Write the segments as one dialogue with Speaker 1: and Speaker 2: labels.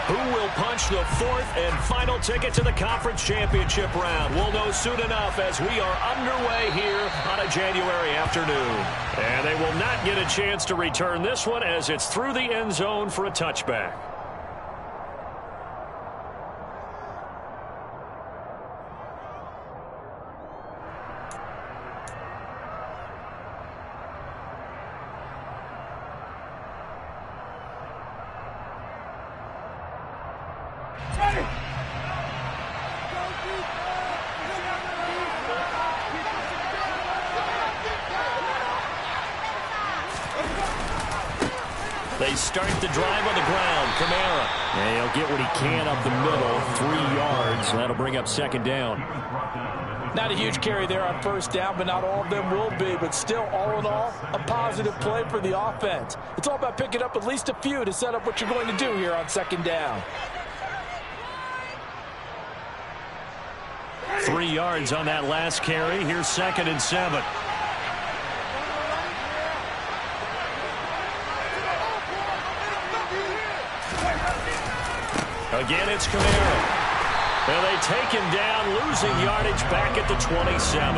Speaker 1: Who will punch the fourth and final ticket to the conference championship round? We'll know soon enough as we are underway here on a January afternoon. And they will not get a chance to return this one as it's through the end zone for a touchback. They start the drive on the ground. Kamara. And he'll get what he can up the middle. 3 yards. That'll bring up second down.
Speaker 2: Not a huge carry there on first down, but not all of them will be. But still, all in all, a positive play for the offense. It's all about picking up at least a few to set up what you're going to do here on second down.
Speaker 1: 3 yards on that last carry. Here's 2nd and 7. Again, it's Kamara. And they take him down, losing yardage back at the 27.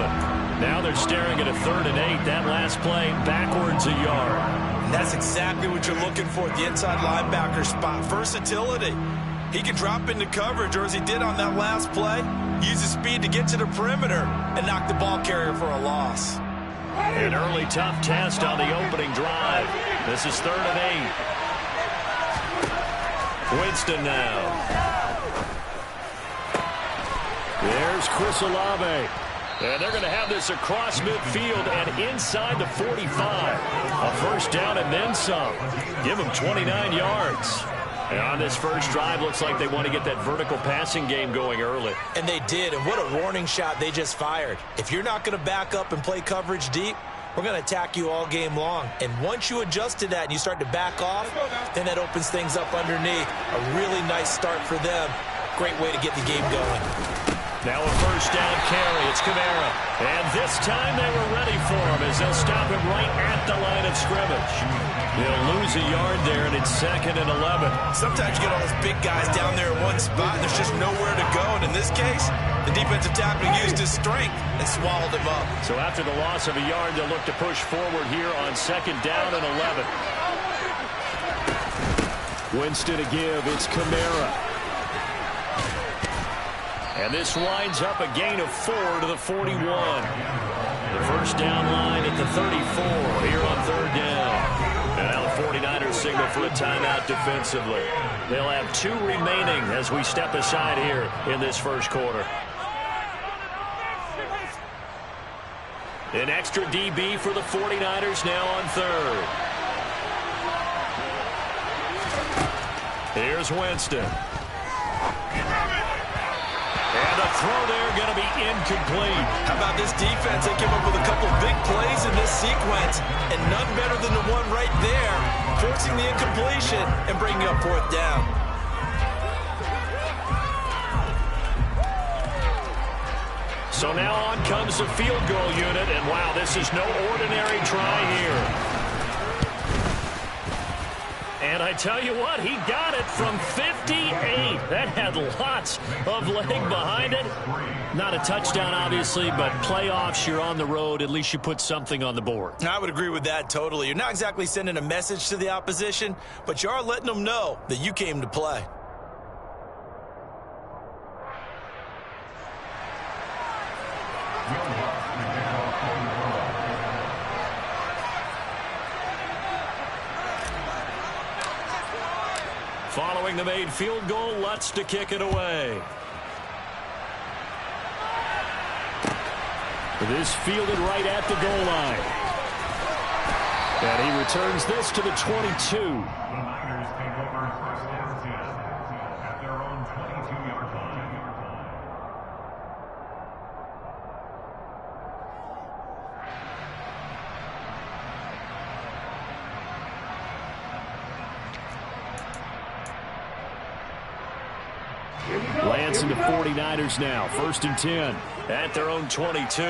Speaker 1: Now they're staring at a 3rd and 8. That last play, backwards a yard.
Speaker 3: And that's exactly what you're looking for at the inside linebacker spot. Versatility. He can drop into coverage, or as he did on that last play, use his speed to get to the perimeter and knock the ball carrier for a loss.
Speaker 1: An early tough test on the opening drive. This is 3rd and 8. Winston now. There's Chris Olave. And they're going to have this across midfield and inside the 45. A first down and then some. Give them 29 yards. And on this first drive, looks like they want to get that vertical passing game going early.
Speaker 3: And they did, and what a warning shot they just fired. If you're not going to back up and play coverage deep, we're going to attack you all game long. And once you adjust to that and you start to back off, then that opens things up underneath. A really nice start for them. Great way to get the game going.
Speaker 1: Now a first down carry. It's Kamara. And this time they were ready for him as they'll stop him right at the line of scrimmage. They'll lose a yard there, and it's 2nd and 11.
Speaker 3: Sometimes you get all those big guys down there in one spot, and there's just nowhere to go. And in this case, the defensive tackle used his strength and swallowed him up.
Speaker 1: So after the loss of a yard, they'll look to push forward here on 2nd down and 11. Winston to give. It's Kamara. And this winds up a gain of 4 to the 41. The first down line at the 34 here on 3rd down. And now the 49ers signal for a timeout defensively. They'll have 2 remaining as we step aside here in this first quarter. An extra DB for the 49ers now on 3rd. Here's Winston. And a throw there going to be incomplete.
Speaker 3: How about this defense? They came up with a couple big plays in this sequence, and none better than the one right there, forcing the incompletion and bringing up 4th down.
Speaker 1: So now on comes the field goal unit, and wow, this is no ordinary try here. And I tell you what, he got it from 58. That had lots of leg behind it. Not a touchdown, obviously, but playoffs, you're on the road. At least you put something on the board.
Speaker 3: I would agree with that totally. You're not exactly sending a message to the opposition, but you are letting them know that you came to play.
Speaker 1: Following the made field goal, Lutz to kick it away. This fielded right at the goal line. And he returns this to the 22.
Speaker 4: The Niners take over first and 10 at their own 22-yard line.
Speaker 1: Lance and the 49ers now. 1st and 10 at their own 22.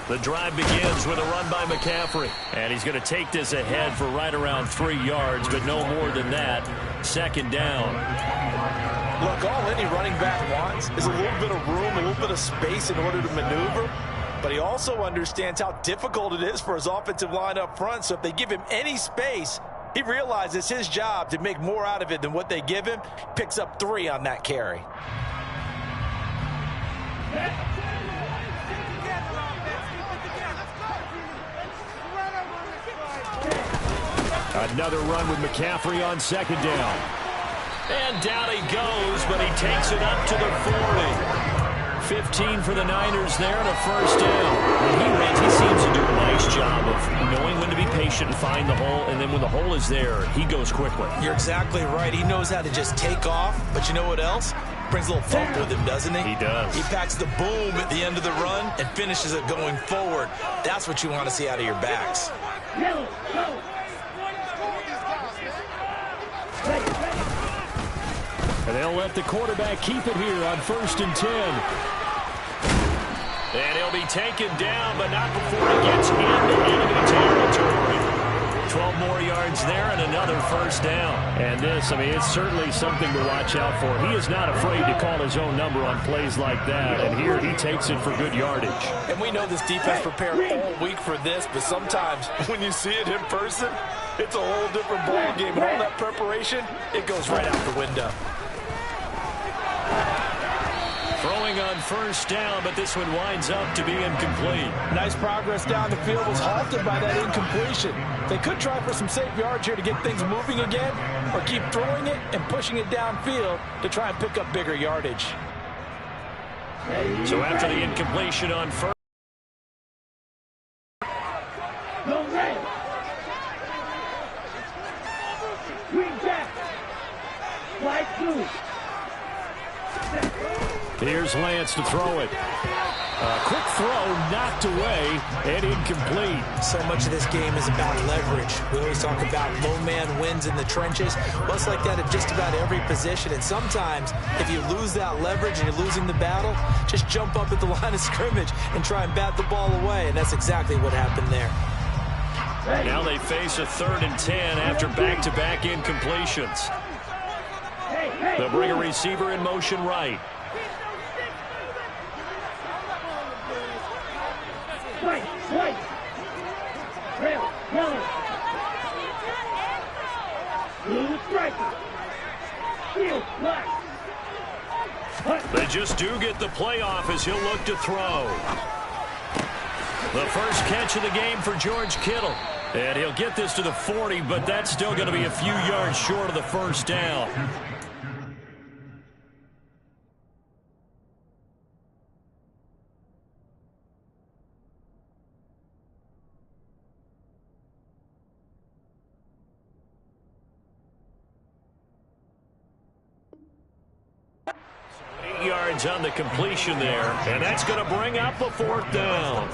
Speaker 1: The drive begins with a run by McCaffrey. And he's going to take this ahead for right around 3 yards, but no more than that. Second down.
Speaker 2: Look, all any running back wants is a little bit of room, a little bit of space in order to maneuver. But he also understands how difficult it is for his offensive line up front. So if they give him any space, he realizes it's his job to make more out of it than what they give him. Picks up 3 on that carry.
Speaker 1: Another run with McCaffrey on second down. And down he goes, but he takes it up to the 40. 15 for the Niners there and a first down. When he runs, he seems to do a nice job of knowing when to be patient and find the hole, and then when the hole is there, he goes quickly.
Speaker 3: You're exactly right. He knows how to just take off, but you know what else? Brings a little thump with him, doesn't he?
Speaker 1: He does.
Speaker 3: He packs the boom at the end of the run and finishes it going forward. That's what you want to see out of your backs.
Speaker 1: And they'll let the quarterback keep it here on 1st and 10. And he'll be taken down, but not before he gets into enemy territory. 12 more yards there and another first down. And this, I mean, it's certainly something to watch out for. He is not afraid to call his own number on plays like that. And here he takes it for good yardage.
Speaker 2: And we know this defense prepared all week for this, but sometimes when you see it in person, it's a whole different ball game. And all that preparation, it goes right out the window.
Speaker 1: Throwing on first down, but this one winds up to be incomplete.
Speaker 2: Nice progress down the field was halted by that incompletion. They could try for some safe yards here to get things moving again, or keep throwing it and pushing it downfield to try and pick up bigger yardage.
Speaker 1: So after the incompletion on first. Here's Lance to throw it. A quick throw knocked away and incomplete.
Speaker 3: So much of this game is about leverage. We always talk about low man wins in the trenches. Well, it's like that at just about every position. And sometimes, if you lose that leverage and you're losing the battle, just jump up at the line of scrimmage and try and bat the ball away. And that's exactly what happened there.
Speaker 1: Now they face a 3rd and 10 after back-to-back incompletions. They'll bring a receiver in motion right. They just do get the playoff as he'll look to throw. The first catch of the game for George Kittle. And he'll get this to the 40, but that's still going to be a few yards short of the first down. Yards on the completion there, and that's going to bring up a 4th down.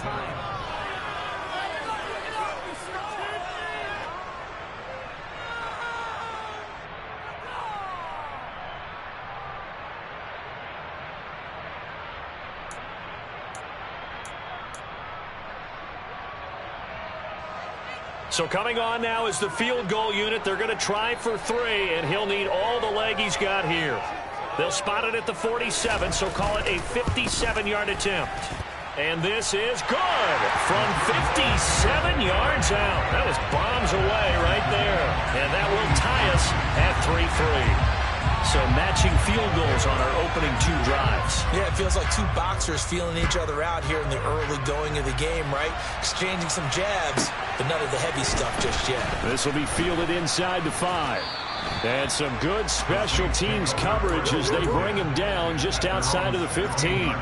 Speaker 1: So coming on now is the field goal unit. They're going to try for 3, and he'll need all the leg he's got here. They'll spot it at the 47, so call it a 57-yard attempt. And this is good from 57 yards out. That was bombs away right there. And that will tie us at 3-3. So matching field goals on our opening 2 drives.
Speaker 3: Yeah, it feels like 2 boxers feeling each other out here in the early going of the game, right? Exchanging some jabs, but none of the heavy stuff just yet.
Speaker 1: This will be fielded inside the 5. And some good special teams coverage as they bring him down just outside of the 15.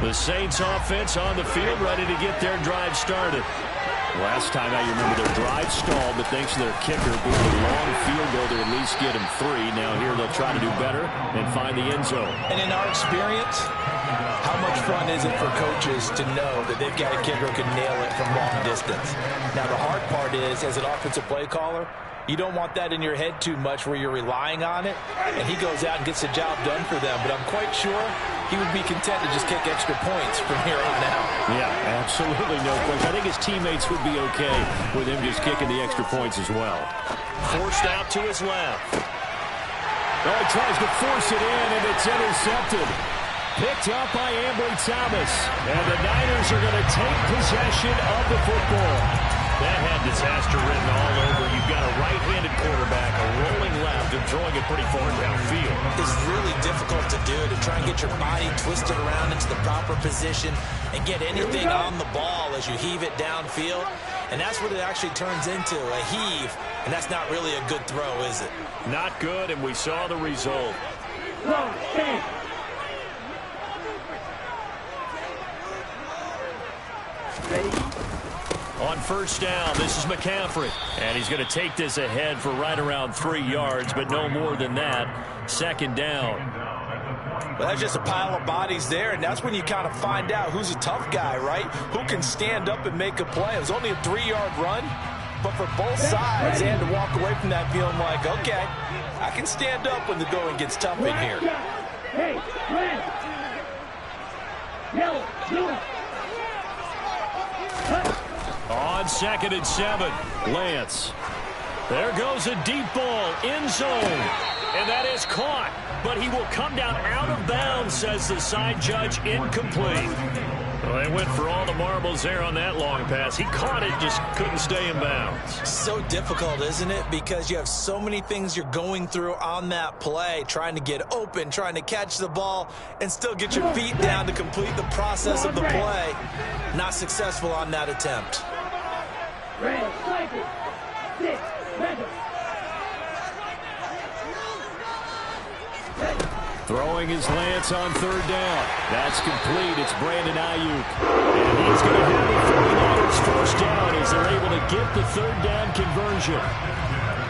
Speaker 1: The Saints offense on the field, ready to get their drive started. Last time I remember their drive stalled, but thanks to their kicker being a long field goal to at least get him 3. Now here they'll try to do better and find the end zone.
Speaker 3: And in our experience,
Speaker 2: How much fun is it for coaches to know that they've got a kicker who can nail it from long distance? Now, the hard part is, as an offensive play caller, you don't want that in your head too much where you're relying on it, and he goes out and gets the job done for them. But I'm quite sure he would be content to just kick extra points from here on out.
Speaker 1: Yeah, absolutely no question. I think his teammates would be okay with him just kicking the extra points as well. Forced out to his left. Oh, he tries to force it in, and it's intercepted. Picked up by Ambry Thomas. And the Niners are going to take possession of the football. That had disaster written all over. You've got a right-handed quarterback, a rolling left, and throwing it pretty far downfield.
Speaker 3: It's really difficult to do, to try and get your body twisted around into the proper position and get anything on the ball as you heave it downfield. And that's what it actually turns into, a heave. And that's not really a good throw, is it?
Speaker 1: Not good, and we saw the result. On first down, this is McCaffrey. And he's going to take this ahead for right around 3 yards, but no more than that. Second down.
Speaker 2: Well, that's just a pile of bodies there, and that's when you kind of find out who's a tough guy, right? Who can stand up and make a play. It was only a 3-yard run, but for both sides, they had to walk away from that feeling like, okay, I can stand up when the going gets tough in here.
Speaker 5: Hey, red. Yellow, blue.
Speaker 1: On 2nd and 7, Lance. There goes a deep ball, end zone. And that is caught. But he will come down out of bounds, says the side judge, incomplete. Well, they went for all the marbles there on that long pass. He caught it, just couldn't stay in bounds.
Speaker 3: So difficult, isn't it? Because you have so many things you're going through on that play, trying to get open, trying to catch the ball, and still get your feet down to complete the process of the play. Not successful on that attempt.
Speaker 5: Red, cycle. 6, red.
Speaker 1: Throwing his Lance on 3rd down. That's complete. It's Brandon Ayuk. And he's going to have the 49ers first down as they're able to get the 3rd down conversion.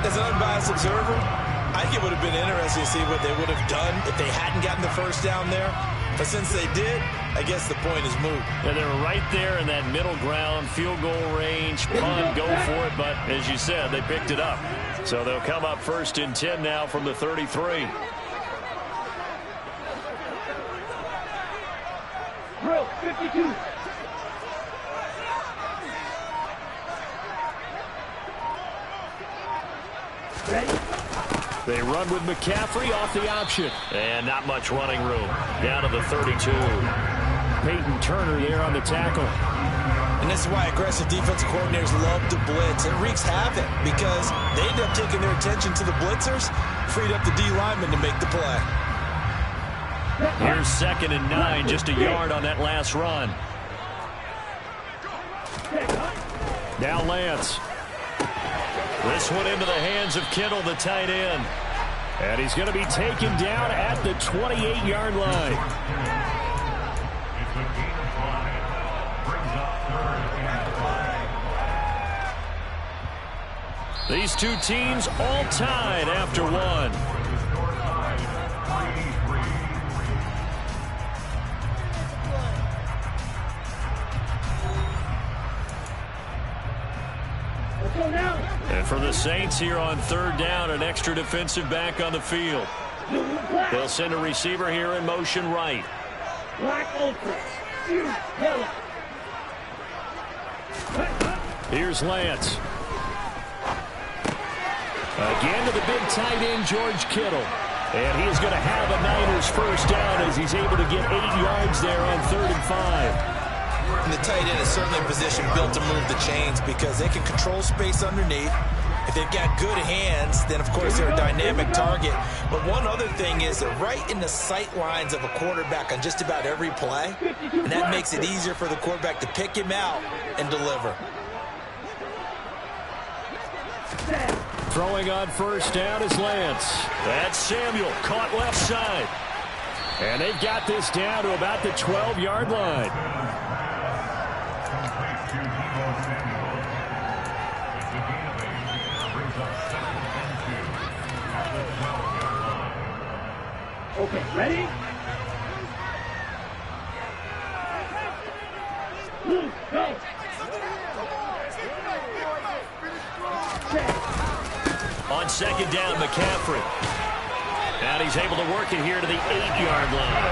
Speaker 3: As an unbiased observer, I think it would have been interesting to see what they would have done if they hadn't gotten the first down there. But since they did, I guess the point is moot.
Speaker 1: And they're right there in that middle ground, field goal range, punt, go for it. But as you said, they picked it up. So they'll come up 1st and 10 now from the 33.
Speaker 5: Drill, 52. Ready?
Speaker 1: They run with McCaffrey off the option. And not much running room. Down to the 32. Peyton Turner there on the tackle.
Speaker 3: And this is why aggressive defensive coordinators love to blitz. It wreaks havoc because they end up taking their attention to the blitzers, freed up the D lineman to make the play.
Speaker 1: Here's 2nd and 9, just a yard on that last run. Now Lance. This one into the hands of Kittle, the tight end. And he's going to be taken down at the 28-yard line. These two teams all tied after one. And for the Saints here on 3rd down, an extra defensive back on the field. They'll send a receiver here in motion right.
Speaker 5: Black ultra. Yellow.
Speaker 1: Here's Lance. Again to the big tight end, George Kittle. And he is going to have a Niners first down as he's able to get 8 yards there on 3rd and 5.
Speaker 3: And the tight end is certainly a position built to move the chains because they can control space underneath. If they've got good hands, then of course they're a dynamic target. But one other thing is they're right in the sight lines of a quarterback on just about every play. And that makes it easier for the quarterback to pick him out and deliver.
Speaker 1: Throwing on first down is Lance. That's Samuel, caught left side. And they've got this down to about the 12-yard line.
Speaker 5: Okay, ready? go.
Speaker 1: On second down, McCaffrey. And he's able to work it here to the 8-yard line.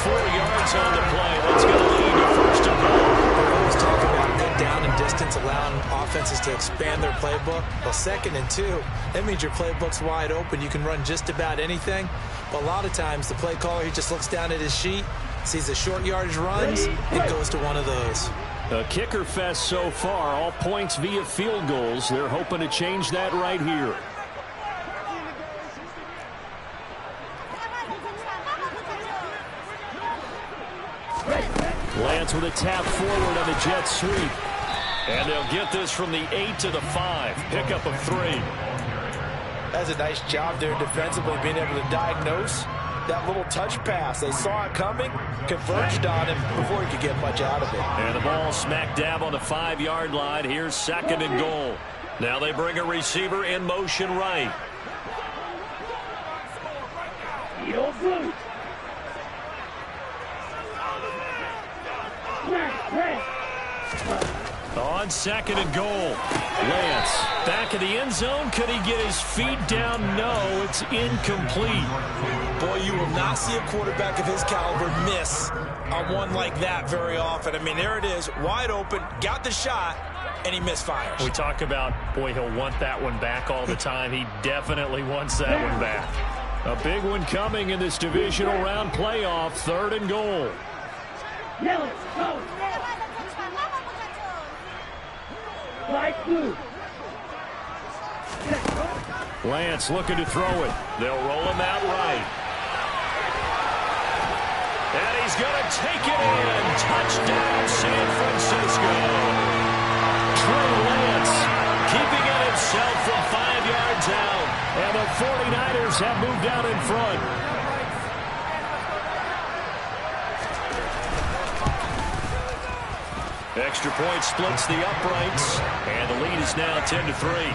Speaker 1: 4 yards on the play. That's going to lead to first and goal.
Speaker 3: We're always talking about good down and distance, allowing offenses to expand their playbook. Well, 2nd and 2, that means your playbook's wide open. You can run just about anything. But a lot of times, the play caller, he just looks down at his sheet, sees the short yardage runs, and goes to one of those.
Speaker 1: A kicker fest so far. All points via field goals. They're hoping to change that right here. Lance with a tap forward on the jet sweep. And they'll get this from the 8 to the 5. Pickup of 3.
Speaker 2: That's a nice job there defensively, being able to diagnose that little touch pass. They saw it coming, converged on him before he could get much out of it.
Speaker 1: And the ball smack dab on the 5-yard line. Here's 2nd and goal. Now they bring a receiver in motion right.
Speaker 5: Heel blue.
Speaker 1: On 2nd and goal. Lance back in the end zone. Could he get his feet down? No, it's incomplete.
Speaker 3: Boy, you will not see a quarterback of his caliber miss on one like that very often. I mean, there it is, wide open, got the shot, and he misfires.
Speaker 1: We talk about, boy, he'll want that one back all the time. He definitely wants that one back. A big one coming in this divisional round playoff. 3rd and goal.
Speaker 5: Yellow, go. Light blue.
Speaker 1: Lance looking to throw it. They'll roll him out right. And he's going to take it in. Touchdown, San Francisco. Trey Lance keeping it himself from 5 yards out. And the 49ers have moved out in front. Extra point splits the uprights. And the lead is now 10-3.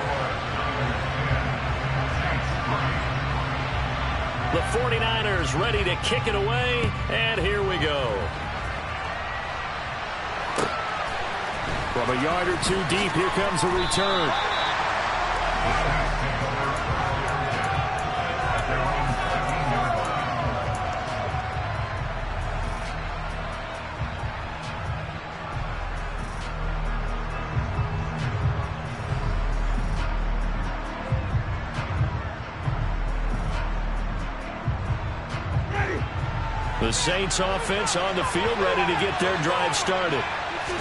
Speaker 1: The 49ers ready to kick it away, and here we go. From a yard or 2 deep, here comes a return. The Saints offense on the field, ready to get their drive started.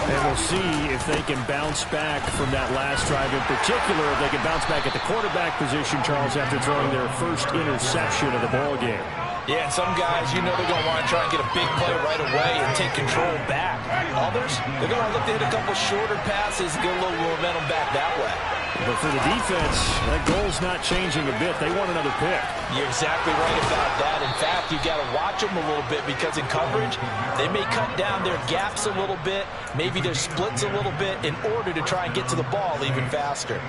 Speaker 1: And we'll see if they can bounce back from that last drive. In particular, if they can bounce back at the quarterback position, Charles, after throwing their first interception of the ball game.
Speaker 2: Yeah, and some guys, you know they're going to want to try and get a big play right away and take control back. Others, they're going to look to hit a couple shorter passes and get a little momentum back that way.
Speaker 1: But for the defense, that goal's not changing a bit. They want another pick.
Speaker 2: You're exactly right about that. In fact, you've got to watch them a little bit because in coverage, they may cut down their gaps a little bit, maybe their splits a little bit in order to try and get to the ball even faster.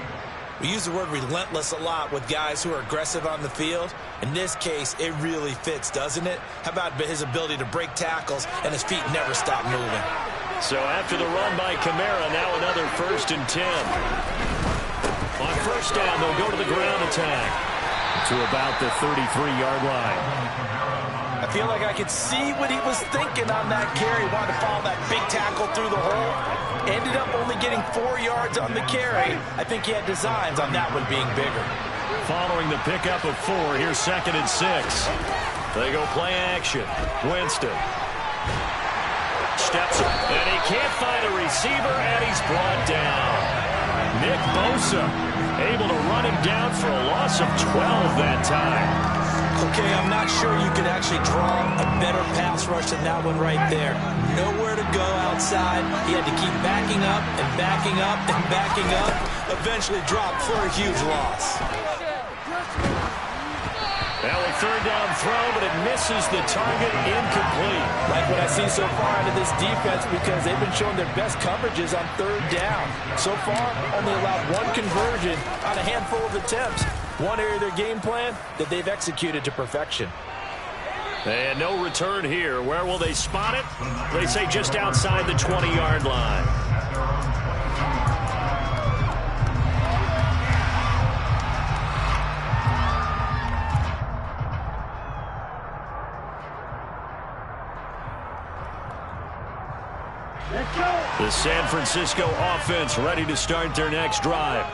Speaker 3: We use the word relentless a lot with guys who are aggressive on the field. In this case, it really fits, doesn't it? How about his ability to break tackles and his feet never stop moving?
Speaker 1: So after the run by Kamara, now another 1st and 10. On first down, they'll go to the ground attack to about the 33-yard line.
Speaker 2: I feel like I could see what he was thinking on that carry. Wanted to follow that big tackle through the hole. Ended up only getting 4 yards on the carry. I think he had designs on that one being bigger.
Speaker 1: Following the pickup of 4, here's 2nd and 6. They go play action. Winston steps up, and he can't find a receiver, and he's brought down. Nick Bosa able to run him down for a loss of 12 that time.
Speaker 3: Okay, I'm not sure you could actually draw a better pass rush than that one right there. Nowhere to go outside. He had to keep backing up and backing up and backing up. Eventually dropped for a huge loss.
Speaker 1: Now a 3rd down throw, but it misses the target, incomplete.
Speaker 2: Like what I see so far out of this defense because they've been showing their best coverages on 3rd down. So far, only allowed 1 conversion on a handful of attempts. One area of their game plan that they've executed to perfection.
Speaker 1: And no return here. Where will they spot it? They say just outside the 20-yard line.
Speaker 5: Let's go.
Speaker 1: The San Francisco offense ready to start their next drive.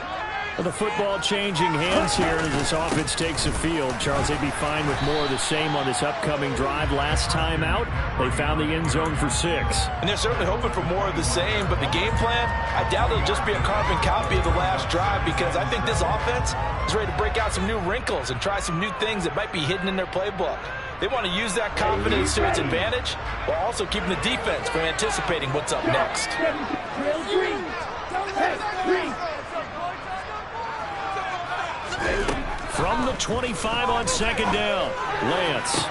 Speaker 6: Well, the football changing hands here as this offense takes the field. Charles, they'd be fine with more of the same on this upcoming drive. Last time out, they found the end zone for 6.
Speaker 2: And they're certainly hoping for more of the same, but the game plan, I doubt it'll just be a carbon copy of the last drive, because I think this offense is ready to break out some new wrinkles and try some new things that might be hidden in their playbook. They want to use that confidence to its advantage while also keeping the defense from anticipating what's up next.
Speaker 5: Trail green. Hey, green.
Speaker 1: From the 25 on second down, Lance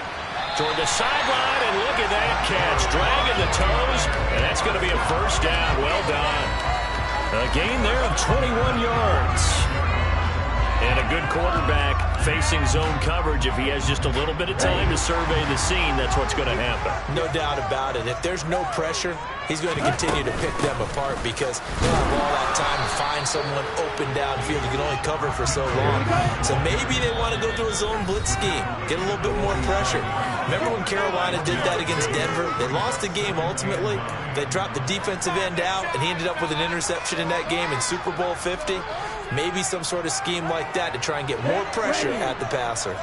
Speaker 1: toward the sideline, and look at that catch. Dragging the toes, and that's going to be a first down. Well done. A gain there of 21 yards. And a good quarterback facing zone coverage. If he has just a little bit of time to survey the scene, that's what's going to happen.
Speaker 3: No doubt about it. If there's no pressure, he's going to continue to pick them apart because he'll have all that time to find someone open downfield. You can only cover for so long. So maybe they want to go to a zone blitz scheme, get a little bit more pressure. Remember when Carolina did that against Denver? They lost the game ultimately. They dropped the defensive end out, and he ended up with an interception in that game in Super Bowl 50. Maybe some sort of scheme like that to try and get more pressure at the passer.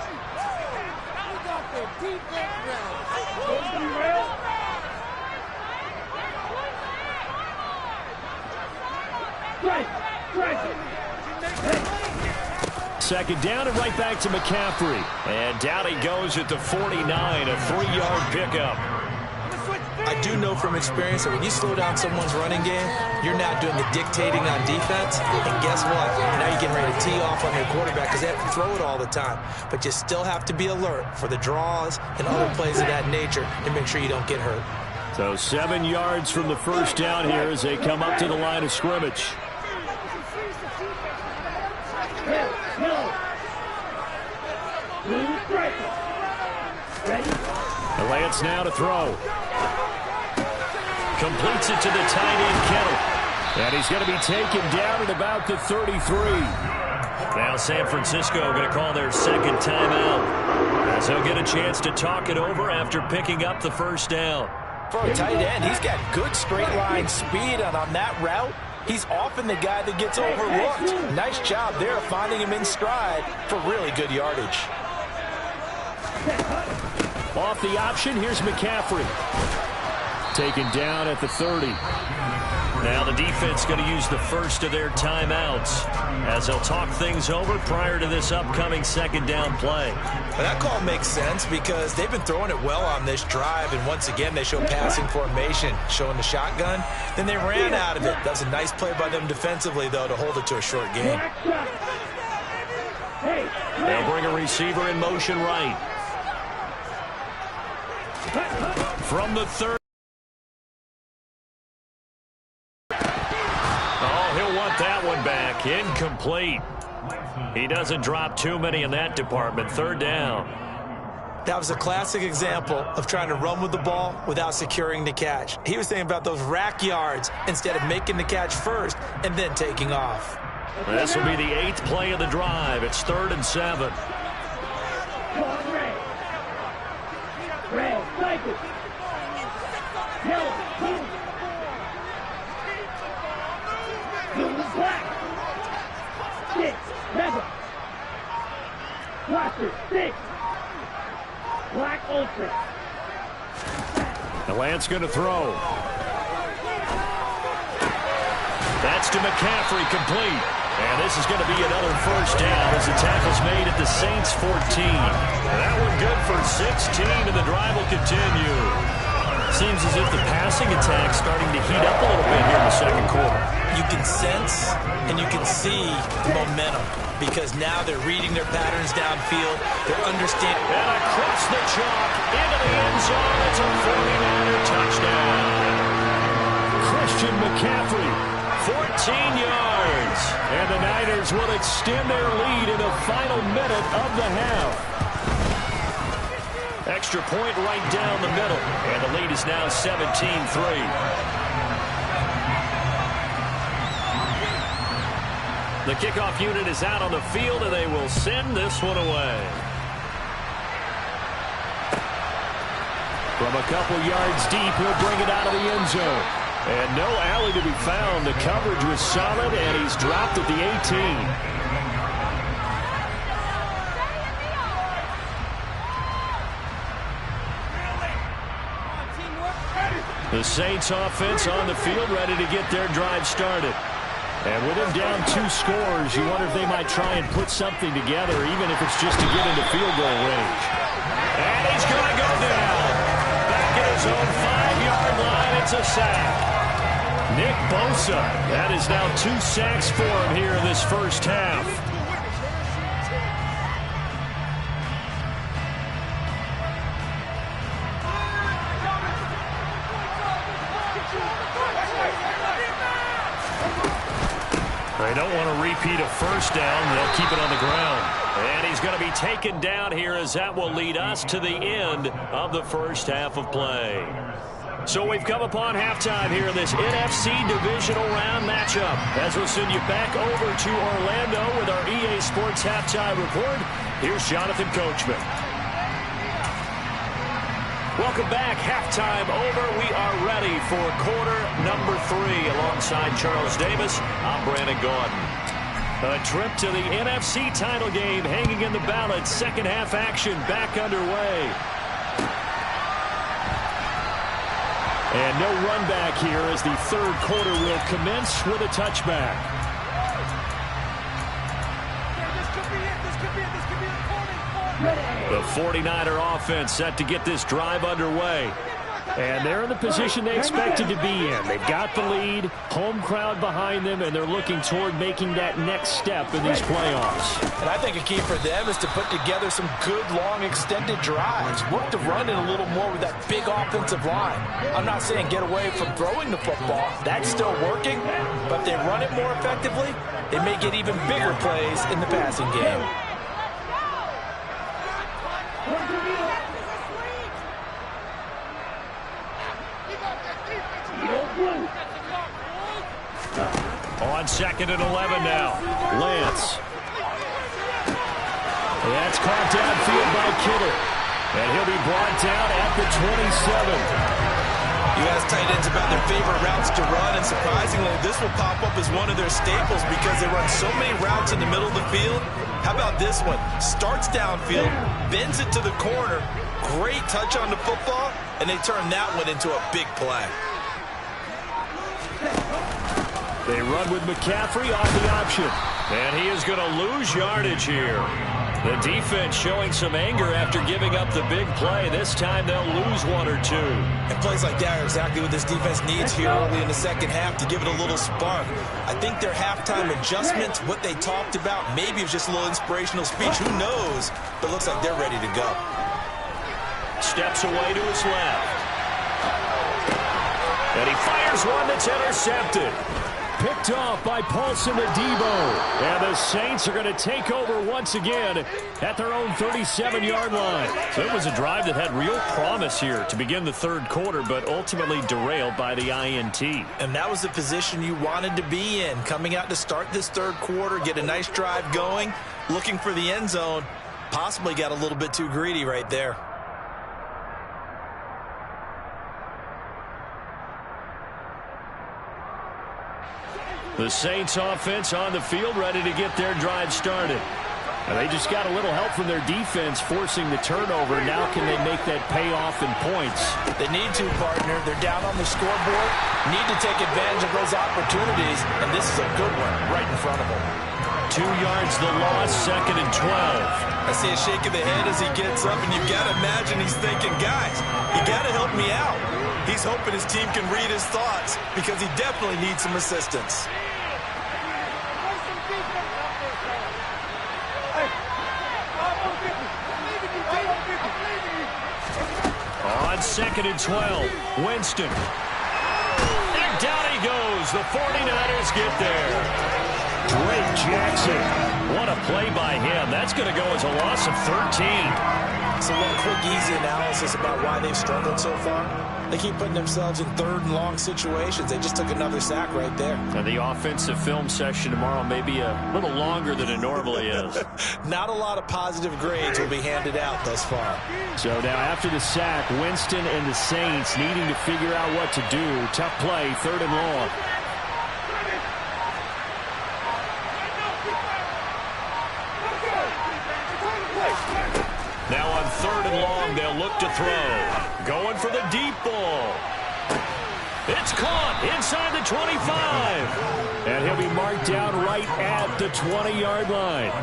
Speaker 1: Second down and right back to McCaffrey. And down he goes at the 49, a 3-yard pickup.
Speaker 3: I do know from experience that when you slow down someone's running game, you're not doing the dictating on defense. And guess what? Now you're getting ready to tee off on your quarterback because they have to throw it all the time. But you still have to be alert for the draws and other plays of that nature to make sure you don't get hurt.
Speaker 1: So 7 yards from the first down here as they come up to the line of scrimmage. And Lance now to throw. Completes it to the tight end, Kittle. And he's going to be taken down at about the 33. Now San Francisco going to call their second timeout, as they'll get a chance to talk it over after picking up the first down.
Speaker 2: For a tight end, he's got good straight line speed, and on that route, he's often the guy that gets overlooked. Nice job there finding him in stride for really good yardage.
Speaker 1: Off the option, here's McCaffrey. Taken down at the 30. Now the defense going to use the first of their timeouts as they'll talk things over prior to this upcoming second down play.
Speaker 3: Well, that call makes sense because they've been throwing it well on this drive, and once again they show passing formation, showing the shotgun. Then they ran out of it. That was a nice play by them defensively, though, to hold it to a short gain.
Speaker 1: They'll bring a receiver in motion right. From the 30. That one back, incomplete. He doesn't drop too many in that department. Third down.
Speaker 3: That was a classic example of trying to run with the ball without securing the catch. He was thinking about those rack yards instead of making the catch first and then taking off.
Speaker 1: This will be the 8th play of the drive. It's 3rd and 7.
Speaker 5: Red, cycle. Yellow, blue. Blue, black. 6, 7. Blaster, 6. Black ultra.
Speaker 1: The Lance going to throw. That's to McCaffrey, complete. And this is going to be another first down as the tackle's made at the Saints 14. That one good for 16, and the drive will continue. Seems as if the passing attack's starting to heat up a little bit here in the second quarter.
Speaker 3: You can sense and you can see momentum because now they're reading their patterns downfield. They're understanding.
Speaker 1: And across the chalk into the end zone. It's a 49er touchdown. Christian McCaffrey, 14 yards. And the Niners will extend their lead in the final minute of the half. extra point right down the middle. And the lead is now 17-3. The kickoff unit is out on the field, and they will send this one away. From a couple yards deep, he'll bring it out of the end zone. And no alley to be found. The coverage was solid, and he's dropped at the 18. The Saints offense on the field, ready to get their drive started. And with him down 2 scores, you wonder if they might try and put something together, even if it's just to get into field goal range. And he's going to go down. Back at his own 5-yard line, it's a sack. Nick Bosa, that is now 2 sacks for him here in this first half. They don't want to repeat a first down. They'll keep it on the ground. And he's going to be taken down here as that will lead us to the end of the first half of play. So we've come upon halftime here in this NFC Divisional round matchup. As we'll send you back over to Orlando with our EA Sports Halftime Report, here's Jonathan Coachman. Welcome back. Halftime over. We are ready for quarter number 3. Alongside Charles Davis, I'm Brandon Gordon. A trip to the NFC title game hanging in the balance. Second half action back underway. And no run back here as the third quarter will commence with a touchback. The 49er offense set to get this drive underway. And they're in the position they expected to be in. They've got the lead, home crowd behind them, and they're looking toward making that next step in these playoffs.
Speaker 2: And I think a key for them is to put together some good, long, extended drives. Work the run in a little more with that big offensive line. I'm not saying get away from throwing the football. That's still working. But if they run it more effectively, they may get even bigger plays in the passing game.
Speaker 1: On 2nd and 11 now. Lance. That's caught downfield by Kittle. And he'll be brought down at the 27.
Speaker 3: You ask tight ends about their favorite routes to run, and surprisingly, this will pop up as one of their staples because they run so many routes in the middle of the field. How about this one? Starts downfield, bends it to the corner, great touch on the football, and they turn that one into a big play.
Speaker 1: They run with McCaffrey off the option. And he is going to lose yardage here. The defense showing some anger after giving up the big play. This time they'll lose 1 or 2.
Speaker 3: And plays like that are exactly what this defense needs here early in the second half to give it a little spark. I think their halftime adjustments, what they talked about, maybe it's just a little inspirational speech. Who knows? But it looks like they're ready to go.
Speaker 1: Steps away to his left. And he fires one that's intercepted. Picked off by Paulson Adebo. And the Saints are going to take over once again at their own 37-yard line. So it was a drive that had real promise here to begin the third quarter, but ultimately derailed by the INT.
Speaker 3: And that was the position you wanted to be in. Coming out to start this third quarter, get a nice drive going, looking for the end zone. Possibly got a little bit too greedy right there.
Speaker 1: The Saints offense on the field ready to get their drive started. And they just got a little help from their defense forcing the turnover. Now can they make that payoff in points?
Speaker 2: They need to, partner. They're down on the scoreboard. Need to take advantage of those opportunities. And this is a good one right in front of them.
Speaker 1: 2 yards the loss, 2nd and 12.
Speaker 3: I see a shake of the head as he gets up, and you've got to imagine he's thinking, guys, you got to help me out. He's hoping his team can read his thoughts because he definitely needs some assistance.
Speaker 1: On 2nd and 12, Winston. And down he goes. The 49ers get there.
Speaker 6: Drake Jackson.
Speaker 1: What a play by him. That's going to go as a loss of 13.
Speaker 3: So one quick, easy analysis about why they've struggled so far. They keep putting themselves in third and long situations. They just took another sack right there.
Speaker 1: And the offensive film session tomorrow may be a little longer than it normally is.
Speaker 3: Not a lot of positive grades will be handed out thus far.
Speaker 6: So now after the sack, Winston and the Saints needing to figure out what to do. Tough play, third and long.
Speaker 1: Now on third and long, they'll look to throw. Going for the deep ball. It's caught inside the 25.
Speaker 6: And he'll be marked down right at the 20-yard line.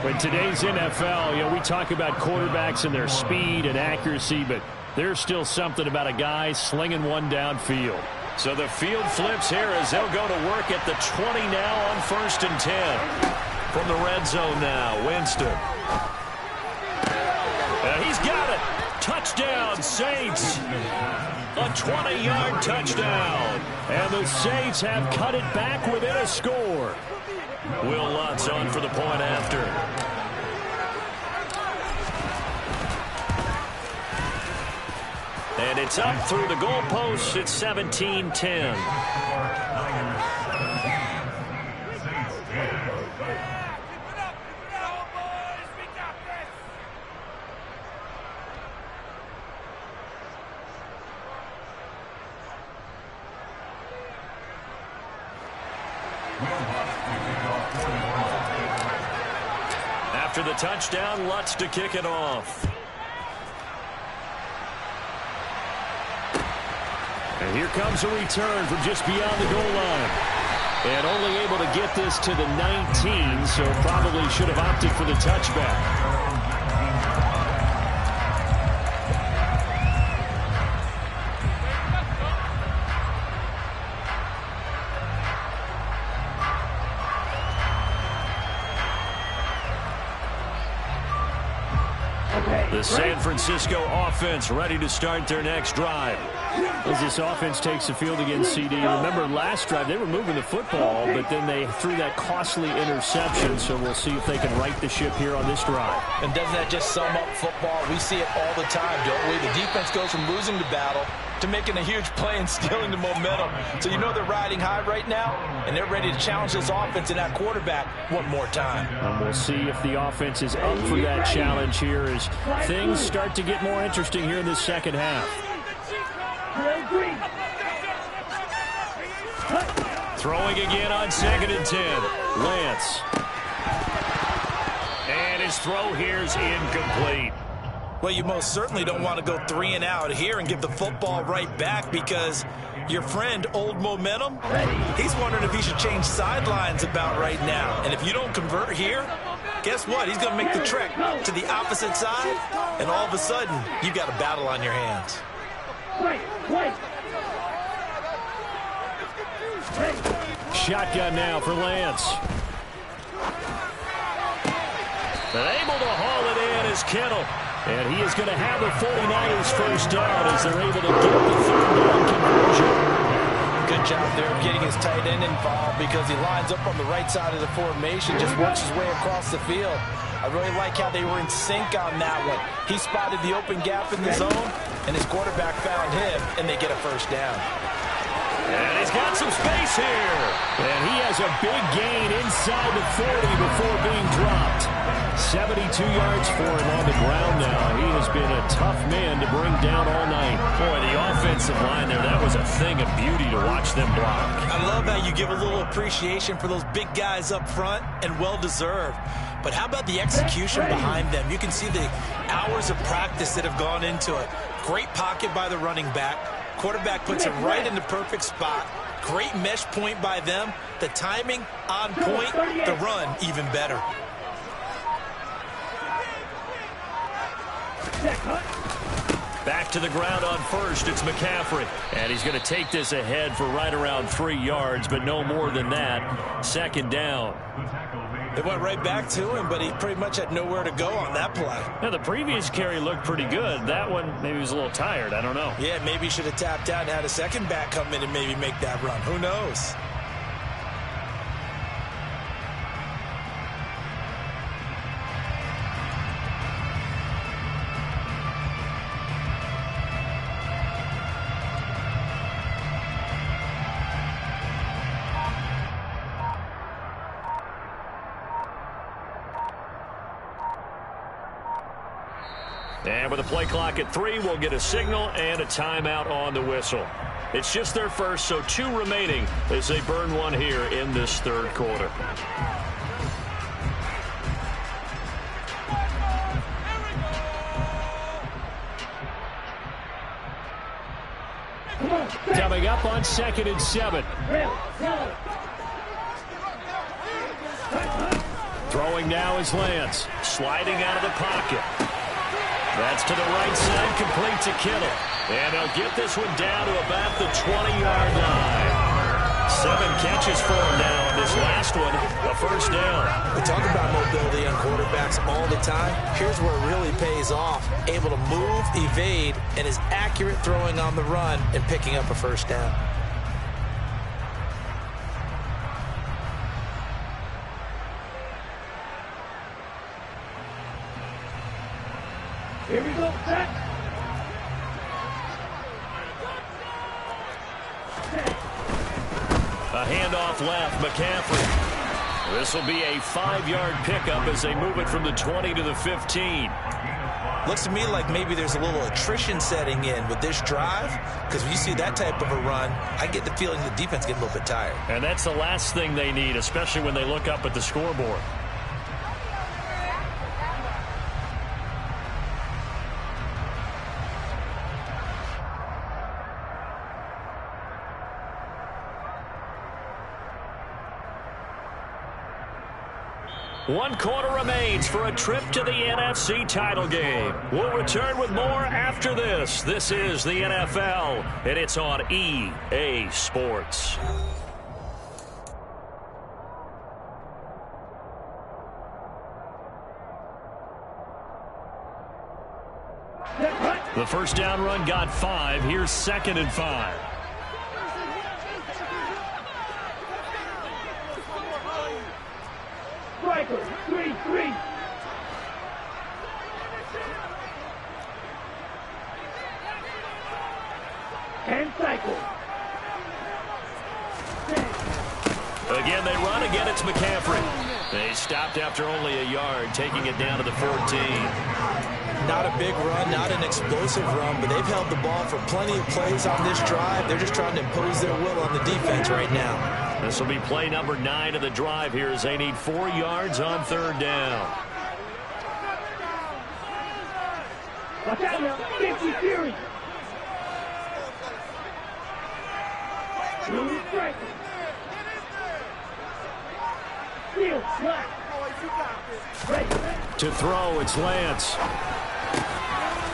Speaker 6: In today's NFL, we talk about quarterbacks and their speed and accuracy, but there's still something about a guy slinging one downfield.
Speaker 1: So the field flips here as they'll go to work at the 20 now on 1st and 10. From the red zone now, Winston. He's got it. Touchdown, Saints. A 20-yard touchdown.
Speaker 6: And the Saints have cut it back within a score.
Speaker 1: Will Lutz on for the point after. And it's up through the goalposts. It's 17-10. After the touchdown, Lutz to kick it off.
Speaker 6: And here comes a return from just beyond the goal line. And only able to get this to the 19, so probably should have opted for the touchback.
Speaker 1: The San Francisco offense ready to start their next drive.
Speaker 6: As this offense takes the field against CD, remember last drive they were moving the football, but then they threw that costly interception, so we'll see if they can right the ship here on this drive.
Speaker 2: And doesn't that just sum up football? We see it all the time, don't we? The defense goes from losing the battle to making a huge play and stealing the momentum. So you know they're riding high right now, and they're ready to challenge this offense and that quarterback one more time.
Speaker 6: And we'll see if the offense is up for that challenge here as things start to get more interesting here in this second half.
Speaker 1: Throwing again on 2nd and 10. Lance. And his throw here is incomplete.
Speaker 3: Well, you most certainly don't want to go 3 and out here and give the football right back because your friend, Old Momentum, he's wondering if he should change sidelines about right now. And if you don't convert here, guess what? He's going to make the trek to the opposite side, and all of a sudden, you've got a battle on your hands.
Speaker 6: Shotgun now for Lance.
Speaker 1: And able to haul it in is Kittle.
Speaker 6: And he is going to have the 49ers first down as they're able to get the third down conversion.
Speaker 2: Good job there of getting his tight end involved because he lines up on the right side of the formation, just works his way across the field. I really like how they were in sync on that one. He spotted the open gap in the zone, and his quarterback found him, and they get a first down.
Speaker 1: And he's got some space here.
Speaker 6: And he has a big gain inside the 40 before being dropped. 72 yards for him on the ground now. He has been a tough man to bring down all night.
Speaker 1: Boy, the offensive line there, that was a thing of beauty to watch them block.
Speaker 3: I love how you give a little appreciation for those big guys up front, and well-deserved. But how about the execution behind them? You can see the hours of practice that have gone into it. Great pocket by the running back. Quarterback puts it right in the perfect spot. Great mesh point by them. The timing on point. The run even better.
Speaker 1: Back to the ground on first. It's McCaffrey. And he's going to take this ahead for right around 3 yards, but no more than that. 2nd down.
Speaker 3: It went right back to him, but he pretty much had nowhere to go on that play.
Speaker 6: Now, the previous carry looked pretty good. That one, maybe he was a little tired. I don't know.
Speaker 3: Yeah, maybe he should have tapped out and had a second back come in and maybe make that run. Who knows?
Speaker 1: And with a play clock at 3, we'll get a signal and a timeout on the whistle. It's just their first, so 2 remaining as they burn one here in this third quarter.
Speaker 6: Coming up on 2nd and 7. Throwing now is Lance.
Speaker 1: Sliding out of the pocket. That's to the right side, complete to Kittle. And they'll get this one down to about the 20-yard line. 7 catches for him now. This last one, a first down.
Speaker 3: We talk about mobility on quarterbacks all the time. Here's where it really pays off. Able to move, evade, and is accurate throwing on the run and picking up a first down.
Speaker 5: Here we go, set.
Speaker 1: A handoff left, McCaffrey. This will be a 5-yard pickup as they move it from the 20 to the 15.
Speaker 3: Looks to me like maybe there's a little attrition setting in with this drive, because when you see that type of a run, I get the feeling the defense gets a little bit tired.
Speaker 1: And that's the last thing they need, especially when they look up at the scoreboard. One quarter remains for a trip to the NFC title game. We'll return with more after this. This is the NFL, and it's on EA Sports. The first down run got 5. Here's 2nd and 5.
Speaker 5: Striker, 3-3. And cycle.
Speaker 1: Again, they run. Again, it's McCaffrey. They stopped after only a yard, taking it down to the 14.
Speaker 3: Not a big run, not an explosive run, but they've held the ball for plenty of plays on this drive. They're just trying to impose their will on the defense right now.
Speaker 1: This will be play number 9 of the drive here as they need 4 yards on 3rd down.
Speaker 5: Watch out now, 50 Fury. Blue striker. Steal, black. Right.
Speaker 6: To throw, it's Lance.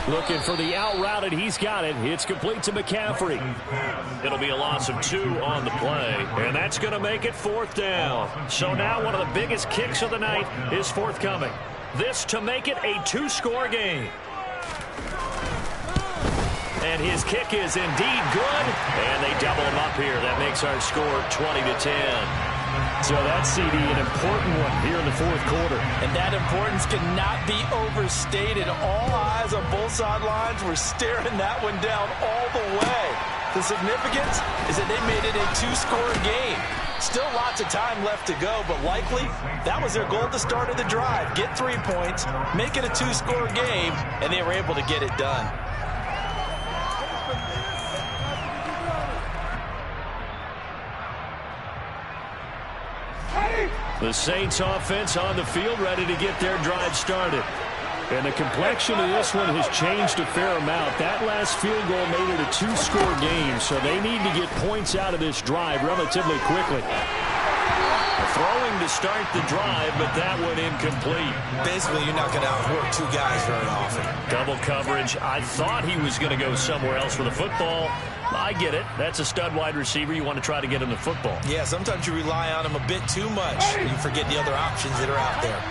Speaker 6: Looking for the out route, and he's got it. It's complete to McCaffrey.
Speaker 1: It'll be a loss of 2 on the play, and that's going to make it 4th down. So now one of the biggest kicks of the night is forthcoming. This to make it a 2-score game. And his kick is indeed good, and they double him up here. That makes our score 20-10.
Speaker 6: So that's, CD, an important one here in the 4th quarter.
Speaker 2: And that importance cannot be overstated. All eyes on both sidelines were staring that one down all the way. The significance is that they made it a 2-score game. Still lots of time left to go, but likely that was their goal at the start of the drive. Get 3 points, make it a 2-score game, and they were able to get it done.
Speaker 6: The Saints offense on the field, ready to get their drive started. And the complexion of this one has changed a fair amount. That last field goal made it a 2-score game, so they need to get points out of this drive relatively quickly.
Speaker 1: Throwing to start the drive, but that one incomplete.
Speaker 3: Basically, you're not going to outwork 2 guys very often.
Speaker 1: Double coverage. I thought he was going to go somewhere else with the football. I get it. That's a stud wide receiver. You want to try to get him the football.
Speaker 3: Yeah, sometimes you rely on him a bit too much. You forget the other options that are out there.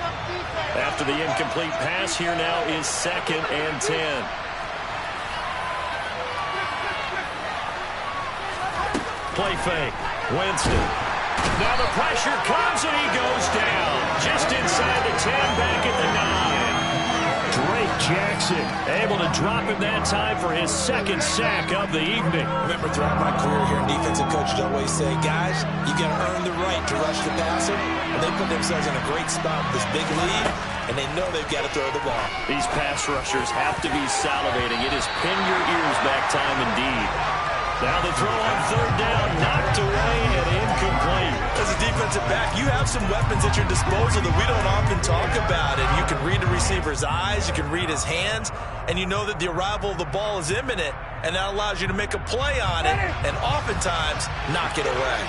Speaker 1: After the incomplete pass, here now is 2nd and 10. Play fake. Winston. Now the pressure comes and he goes down. Just inside the 10, back at the 9.
Speaker 6: Drake Jackson able to drop him that time for his second sack of the evening.
Speaker 3: Remember, throughout my career here, defensive coaches always say, guys, you got to earn the right to rush the passer. And they put themselves in a great spot with this big lead, and they know they've got to throw the ball.
Speaker 1: These pass rushers have to be salivating. It is pin your ears back time indeed. Now the throw on third down, knocked away and incomplete.
Speaker 3: As a defensive back, you have some weapons at your disposal that we don't often talk about. And you can read the receiver's eyes, you can read his hands, and you know that the arrival of the ball is imminent, and that allows you to make a play on it and oftentimes knock it away.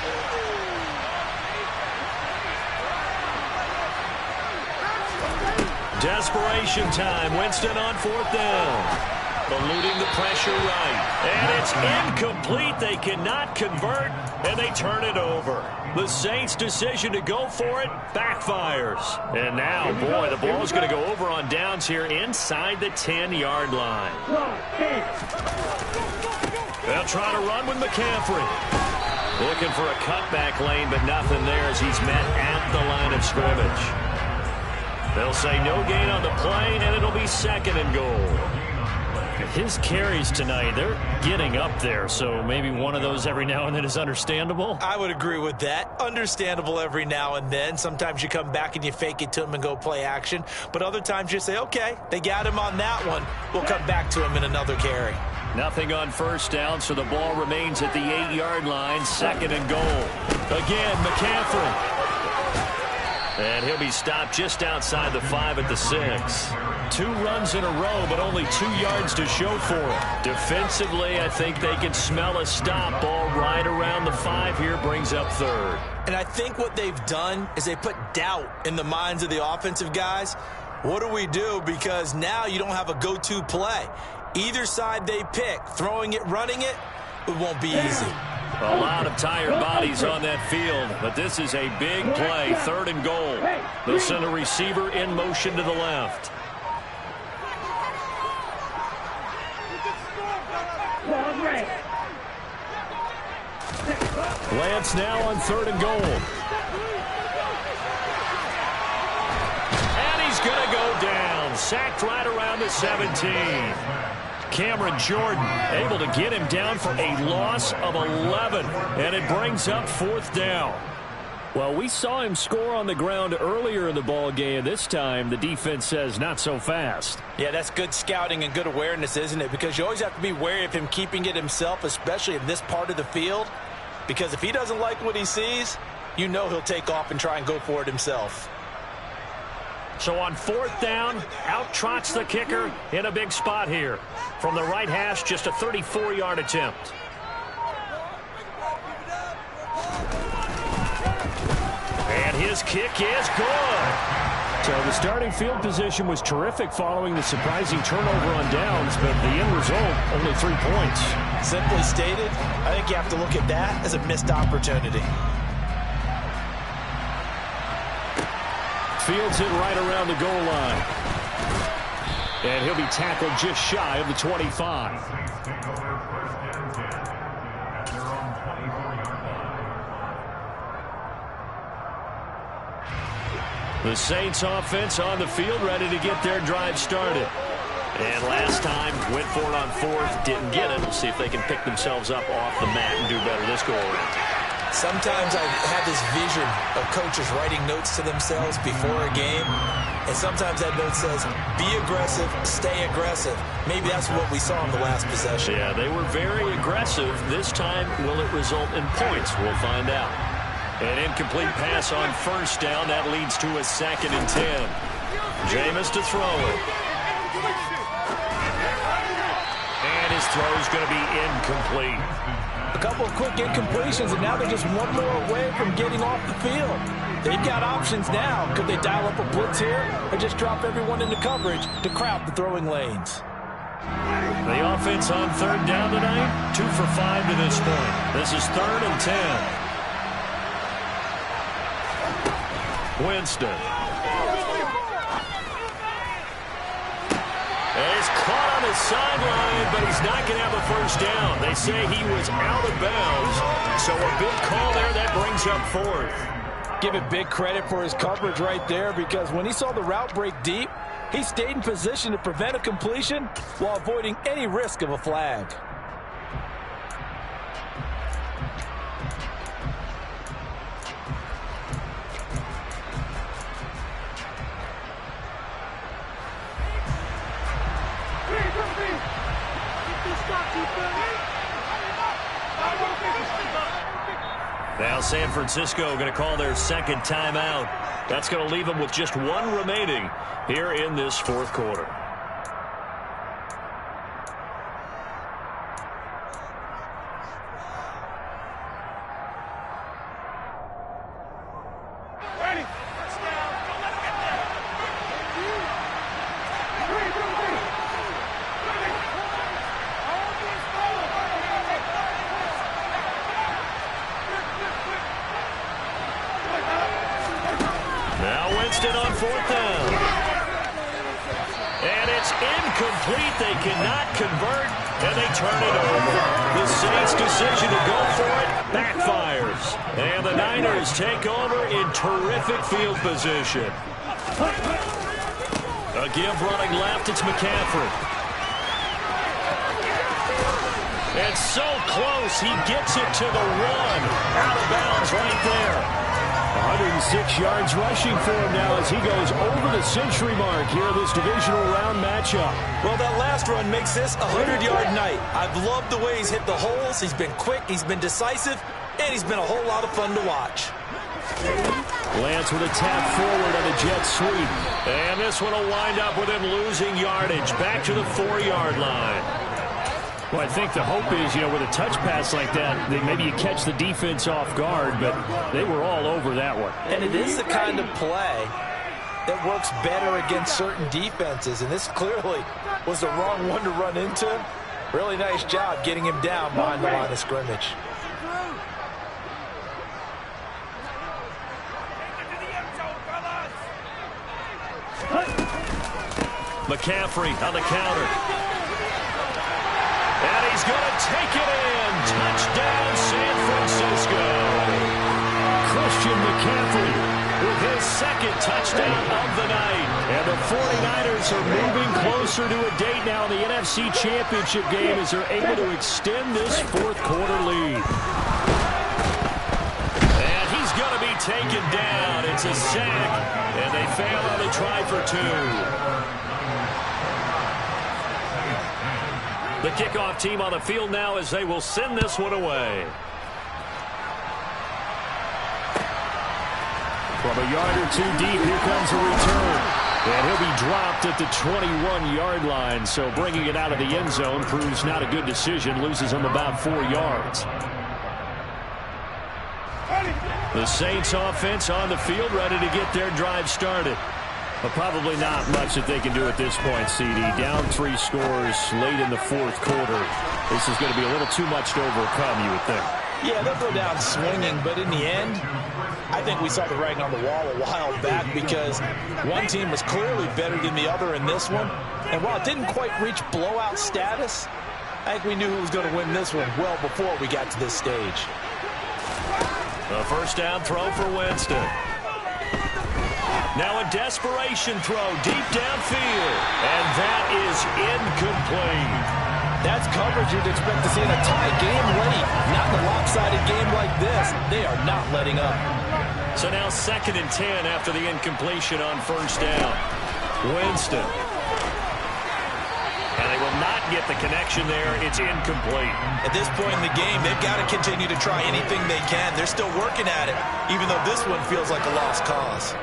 Speaker 1: Desperation time. Winston on fourth down. Eluding the pressure right. And it's incomplete. They cannot convert, and they turn it over. The Saints' decision to go for it backfires. And now, boy, the ball is going to go over on downs here inside the 10-yard line. They'll try to run with McCaffrey. Looking for a cutback lane, but nothing there as he's met at the line of scrimmage. They'll say no gain on the play, and it'll be second and goal.
Speaker 6: His carries tonight, they're getting up there, so maybe one of those every now and then is understandable.
Speaker 3: I would agree with that. Understandable every now and then. Sometimes you come back and you fake it to him and go play action. But other times you say, okay, they got him on that one. We'll come back to him in another carry.
Speaker 1: Nothing on first down, so the ball remains at the 8-yard line, second and goal. Again, McCaffrey. And he'll be stopped just outside the 5 at the 6.
Speaker 6: 2 runs in a row, but only 2 yards to show for it.
Speaker 1: Defensively, I think they can smell a stop. Ball right around the 5 here, brings up third.
Speaker 3: And I think what they've done is they put doubt in the minds of the offensive guys. What do we do? Because now you don't have a go-to play. Either side they pick, throwing it, running it, it won't be easy.
Speaker 1: A lot of tired bodies on that field, but this is a big play, third and goal. They'll send a receiver in motion to the left.
Speaker 6: Lance now on third and goal.
Speaker 1: And he's going to go down, sacked right around the 17.
Speaker 6: Cameron Jordan able to get him down for a loss of 11, and it brings up fourth down. Well, we saw him score on the ground earlier in the ball game. This time, the defense says not so fast.
Speaker 3: Yeah, that's good scouting and good awareness, isn't it? Because you always have to be wary of him keeping it himself, especially in this part of the field. Because if he doesn't like what he sees, you know he'll take off and try and go for it himself.
Speaker 6: So on fourth down, out trots the kicker in a big spot here. From the right hash, just a 34-yard attempt. And his kick is good. So the starting field position was terrific following the surprising turnover on downs, but the end result, only 3 points.
Speaker 3: Simply stated, I think you have to look at that as a missed opportunity.
Speaker 6: Fields it right around the goal line. And he'll be tackled just shy of the 25. The Saints offense on the field, ready to get their drive started.
Speaker 1: And last time, went for it on fourth, didn't get it. We'll see if they can pick themselves up off the mat and do better this go-around.
Speaker 3: Sometimes I have this vision of coaches writing notes to themselves before a game, and sometimes that note says, be aggressive, stay aggressive. Maybe that's what we saw in the last possession.
Speaker 1: Yeah, they were very aggressive. This time, will it result in points? We'll find out. An incomplete pass on first down. That leads to a second and 10. Jameis to throw it. And his throw is going to be incomplete.
Speaker 2: A couple of quick incompletions, and now they're just one more away from getting off the field. They've got options now. Could they dial up a blitz here or just drop everyone into coverage to crowd the throwing lanes?
Speaker 6: The offense on third down tonight, 2 for 5 to this point. This is third and 10. Winston.
Speaker 1: He's caught on his sideline, but he's not going to have a first down. They say he was out of bounds, so a big call there that brings up fourth.
Speaker 2: Give it big credit for his coverage right there, because when he saw the route break deep, He stayed in position to prevent a completion while avoiding any risk of a flag.
Speaker 1: Now San Francisco going to call their second timeout. That's going to leave them with just one remaining here in this fourth quarter. On fourth down. And it's incomplete. They cannot convert, and they turn it over. The Saints' decision to go for it backfires. And the Niners take over in terrific field position. A give running left, it's McCaffrey. And so close, he gets it to the one. Out of bounds right there.
Speaker 6: 106 yards rushing for him now as he goes over the century mark here in this divisional round matchup.
Speaker 3: Well, that last run makes this a 100-yard night. I've loved the way he's hit the holes. He's been quick, he's been decisive, and he's been a whole lot of fun to watch.
Speaker 6: Lance with a tap forward on the jet sweep.
Speaker 1: And this one will wind up with him losing yardage back to the 4-yard line.
Speaker 6: Well, I think the hope is, with a touch pass like that, that maybe you catch the defense off guard, but they were all over that one.
Speaker 2: And it is the kind of play that works better against certain defenses, and this clearly was the wrong one to run into. Really nice job getting him down behind the line of scrimmage.
Speaker 1: McCaffrey on the counter. And he's going to take it in. Touchdown, San Francisco.
Speaker 6: Christian McCaffrey
Speaker 1: with his second touchdown of the night.
Speaker 6: And the 49ers are moving closer to a date now in the NFC Championship game as they're able to extend this fourth quarter lead.
Speaker 1: And he's going to be taken down. It's a sack, and they fail on the try for two. The kickoff team on the field now as they will send this one away.
Speaker 6: From a yard or two deep, here comes a return. And he'll be dropped at the 21-yard line. So bringing it out of the end zone proves not a good decision. Loses him about 4 yards.
Speaker 1: The Saints offense on the field ready to get their drive started.
Speaker 6: But probably not much that they can do at this point, CD. Down 3 scores late in the fourth quarter. This is going to be a little too much to overcome, you would think.
Speaker 2: Yeah, they'll go down swinging, but in the end, I think we saw the writing on the wall a while back because one team was clearly better than the other in this one. And while it didn't quite reach blowout status, I think we knew who was going to win this one well before we got to this stage.
Speaker 1: A first down throw for Winston. Now a desperation throw deep downfield. And that is incomplete.
Speaker 2: That's coverage you'd expect to see in a tie game late. Not in a lopsided game like this. They are not letting up.
Speaker 1: So now 2nd and 10 after the incompletion on first down. Winston. And they will not get the connection there. It's incomplete.
Speaker 3: At this point in the game, they've got to continue to try anything they can. They're still working at it, even though this one feels like a lost cause.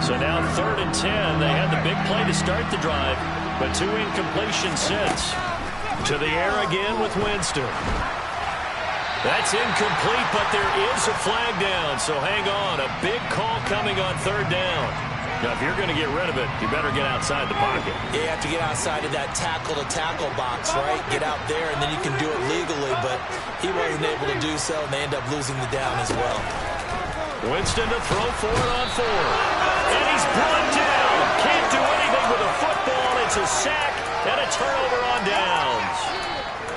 Speaker 1: So now 3rd and 10. They had the big play to start the drive, but 2 incompletions since. To the air again with Winston. That's incomplete, but there is a flag down, so hang on. A big call coming on 3rd down. Now, if you're going to get rid of it, you better get outside the pocket.
Speaker 3: You have to get outside of that tackle-to-tackle box, right? Get out there, and then you can do it legally, but he wasn't able to do so, and they end up losing the down as well.
Speaker 1: Winston to throw for it on 4. And he's brought down. Can't do anything with a football. It's a sack and a turnover on downs.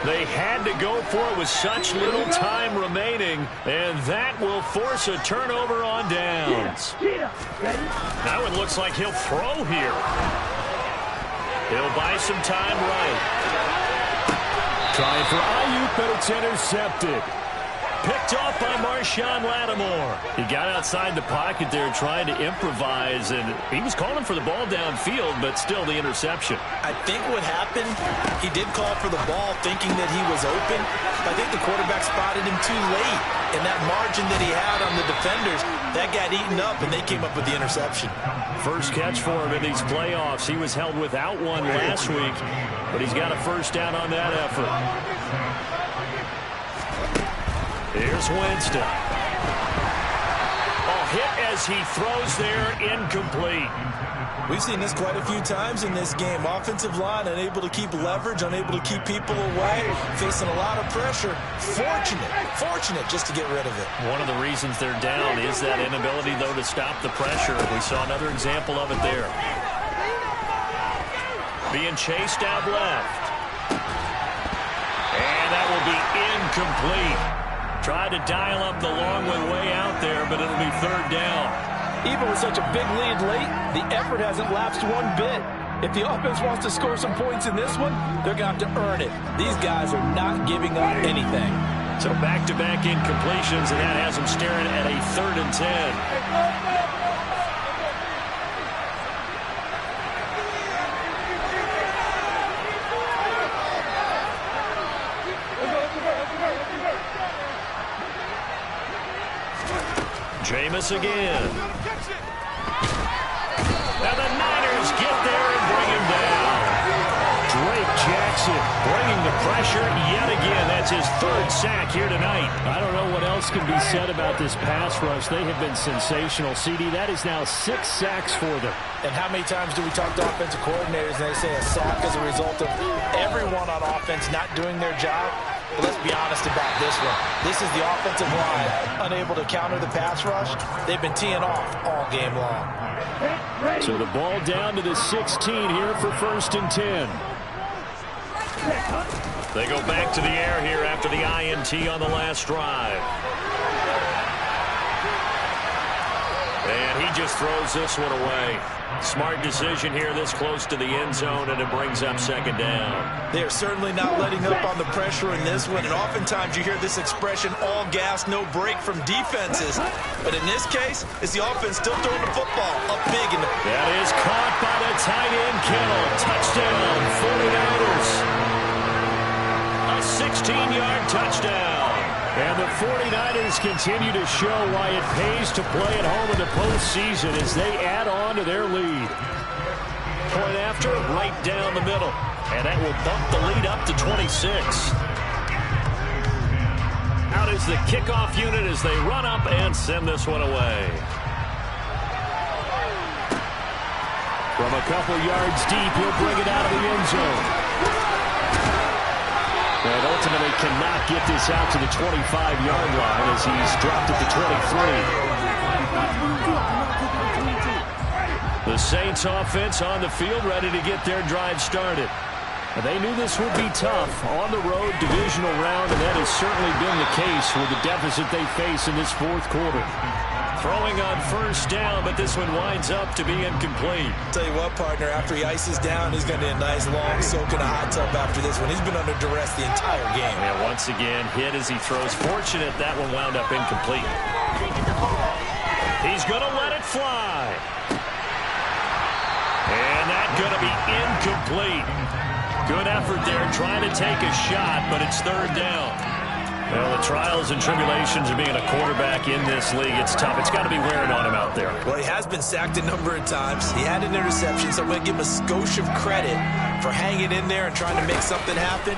Speaker 1: They had to go for it with such little time remaining, and that will force a turnover on downs. Now it looks like he'll throw here. He'll buy some time right.
Speaker 6: Trying for Ayuk, but it's intercepted.
Speaker 1: Picked off by Marshawn Lattimore. He got outside the pocket there trying to improvise, and he was calling for the ball downfield, but still the interception.
Speaker 3: I think what happened, he did call for the ball thinking that he was open. I think the quarterback spotted him too late, and that margin that he had on the defenders, that got eaten up, and they came up with the interception.
Speaker 1: First catch for him in these playoffs. He was held without one last week, but he's got a first down on that effort. Here's Winston. Oh, hit as he throws there, incomplete.
Speaker 3: We've seen this quite a few times in this game. Offensive line unable to keep leverage, unable to keep people away, facing a lot of pressure. Fortunate just to get rid of it.
Speaker 1: One of the reasons they're down is that inability, though, to stop the pressure. We saw another example of it there. Being chased out left. And that will be incomplete. Tried to dial up the long one way out there, but it'll be third down.
Speaker 2: Even with such a big lead late, the effort hasn't lapsed one bit. If the offense wants to score some points in this one, they're going to have to earn it. These guys are not giving up anything.
Speaker 1: So back-to-back incompletions, and that has them staring at a 3rd and 10. Jameis again. Now the Niners get there and bring him down.
Speaker 6: Drake Jackson bringing the pressure yet again. That's his 3rd sack here tonight. I don't know what else can be said about this pass rush. They have been sensational. CD, that is now 6 sacks for them.
Speaker 2: And how many times do we talk to offensive coordinators and they say a sack is a result of everyone on offense not doing their job? But let's be honest about this one. This is the offensive line unable to counter the pass rush. They've been teeing off all game long.
Speaker 6: So the ball down to the 16 here for 1st and 10.
Speaker 1: They go back to the air here after the INT on the last drive. And he just throws this one away. Smart decision here this close to the end zone, and it brings up 2nd down.
Speaker 3: They are certainly not letting up on the pressure in this one, and oftentimes you hear this expression, all gas, no break from defenses. But in this case, it's the offense still throwing the football up big.
Speaker 1: That is caught by the tight end, Kittle. Touchdown, 49ers. A 16-yard touchdown.
Speaker 6: And the 49ers continue to show why it pays to play at home in the postseason as they add on to their lead.
Speaker 1: Point after, right down the middle. And that will bump the lead up to 26. Out is the kickoff unit as they run up and send this one away.
Speaker 6: From a couple yards deep, he'll bring it out of the end zone. And ultimately cannot get this out to the 25-yard line as he's dropped at the 23.
Speaker 1: The Saints offense on the field ready to get their drive started.
Speaker 6: They knew this would be tough on the road divisional round, and that has certainly been the case with the deficit they face in this 4th quarter.
Speaker 1: Throwing on 1st down, but this one winds up to be incomplete.
Speaker 3: Tell you what, partner, after he ices down, he's going to need a nice long soak in a hot tub after this one. He's been under duress the entire game.
Speaker 1: And once again, hit as he throws. Fortunate that one wound up incomplete. He's going to let it fly. And that's going to be incomplete. Good effort there, trying to take a shot, but it's 3rd down. Well, the trials and tribulations of being a quarterback in this league, it's tough. It's got to be wearing on him out there.
Speaker 3: Well, he has been sacked a number of times. He had an interception, so I'm going to give him a skosh of credit for hanging in there and trying to make something happen,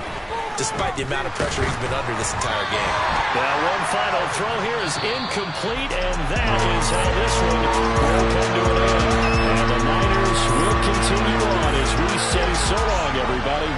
Speaker 3: despite the amount of pressure he's been under this entire game.
Speaker 1: Well, one final throw here is incomplete, and that is how this one will come to an end.
Speaker 6: And the Niners will continue on as we say so long, everybody.